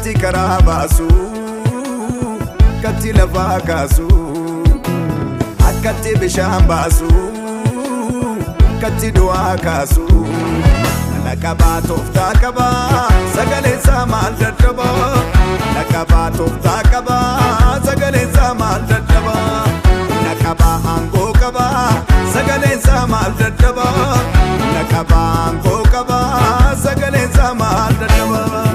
Akkatti karaa baasu akkatti lafaa kaasu akkatti bishaan baasu akkatti du'aa kaasu Nakabaa tooftaa qabaa sagaleen isaa maal dadhabaa Nakabaa tooftaa qabaa sagaleen isaa maal dadhabaa Nakabaa aangoo qabaa sagaleen isaa maal dadhabaa Nakabaa aangoo qabaa sagaleen isaa maal dadhabaa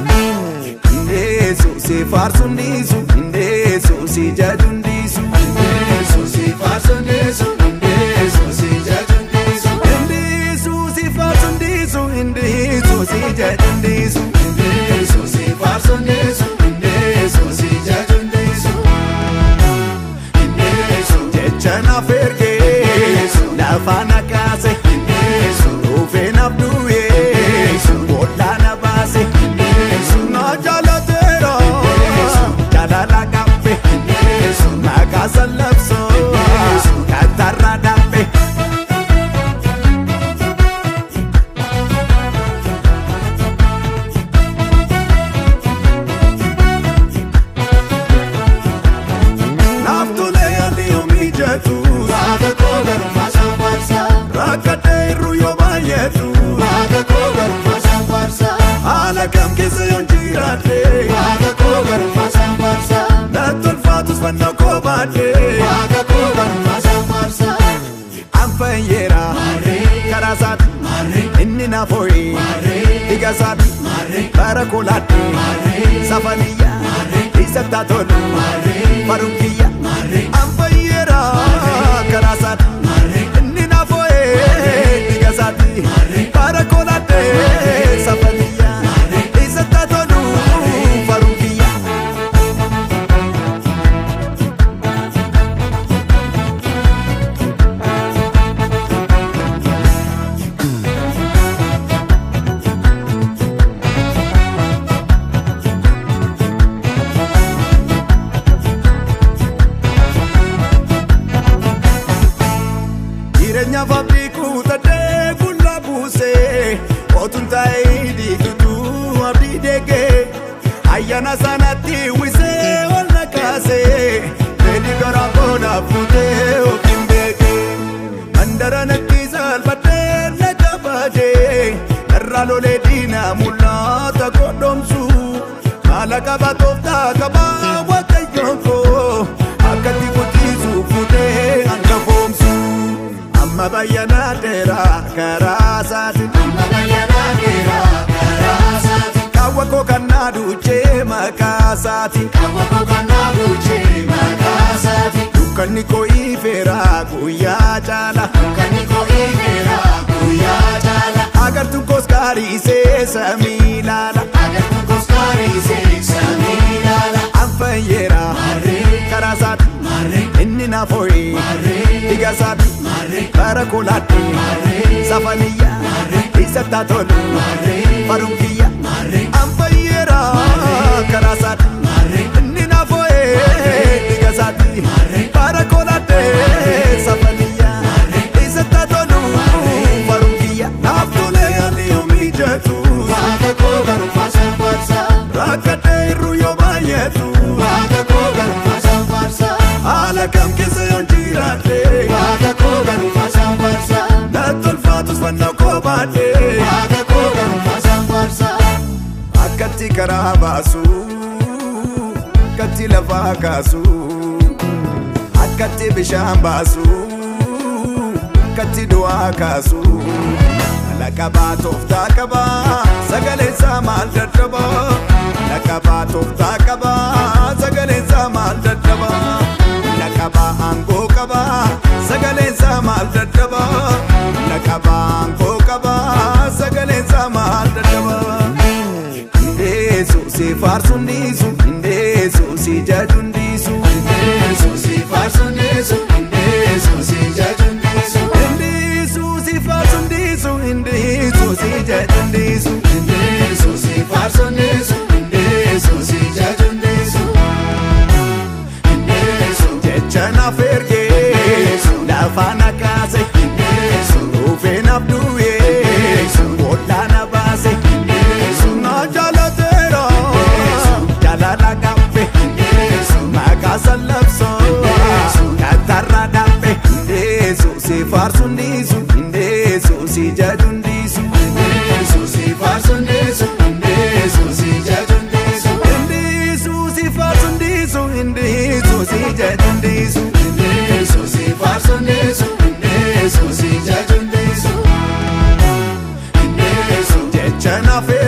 Indeesu si faarsu ndiisu indeesu si jaju ndiisu indeesu si faarsu ndiisu indeesu si jaju ndiisu indeesu si faarsu ndiisu indeesu si jaju ndiisu indeesu si faarsu ndiisu indeesu si jaju ndiisu indeesu jecha naaf ergee lafa na kaase indeesu dhuufee naaf du'ee boolla na baase indeesu na jaalateera jaalala qabbe indeesu maqaa sallabsoo katarra dhabbe Alakam kese yon jirate Waga kogar masam barsa Natul fatus vanna kobate Waga kogar masam barsa Amfanyera Mare Karasat Mare Inni na foi Mare Igasat Mare Barakulate Mare Safaniya Mare Isatatolu Mare Marungiya Mare Amfanyera Karasat Mare Inni na foi Igasat Mare Barakulate Safaniya Jirenya fabriku tade kula buse Otun taidi tutu abdi dege Ayana sanati wise wala kase Beni garabona fute okimbeke Mandara nakizal bate nakabade Narralo le dina mulata kodomsu Malaka batofta kaba wakayonko Akati kutizu fute angafomsu Amma bayyana dera karasati Amma bayyana dera karasati Kawako kanadu che makasati Kawako kanadu che makasati Dukkanni ko ifera guyya chala Dukkanni ko ifera guyya chala Agartu koskari se samilala Agartu koskari se samilala Amfanyera Mare Karasati Mare Inni na foi Mare Igasati Mare Barakulati Mare Safaniya Mare Isatatolu Mare Marungiya Mare Amfanyera Karasati Mare Inni na foi Igasati Mare Barakulati Safaniya Mare Isatatolu Marungiya Naftule ali umijatu Waga kogaru fasam farsa Rakate ruyo bayetu Waga kogaru fasam farsa Alakam kese yon jirate Waga kogaru fasam farsa Natul fatus vanna kobate Waga kogaru fasam farsa Akkatti karaa baasu akkatti lafaa kaasu akkatti bishaan baasu akkatti du'aa kaasu Nakabaa tooftaa qabaa sagaleen isaa maal dadhabaa Nakabaa tooftaa qabaa sagaleen isaa maal dadhabaa Nakabaa aangoo qabaa sagaleen isaa maal dadhabaa Nakabaa aangoo qabaa sagaleen isaa maal dadhabaa Indeesu si faarsu ndiisu indeesu si jaju ndiisu indeesu si faarsu ndiisu indeesu si jaju ndiisu indeesu si faarsu ndiisu indeesu si jaju ndiisu indeesu si faarsu ndiisu indeesu si jaju ndiisu indeesu jecha naaf ergee lafa na kaase indeesu dhuufee naaf du'ee boolla na baase indeesu na jaalateera farsundisu indesu si jadundisu indesu si farsundisu indesu si jadundisu indesu si farsundisu indesu si jadundisu indesu si farsundisu indesu si jadundisu indesu jechana fe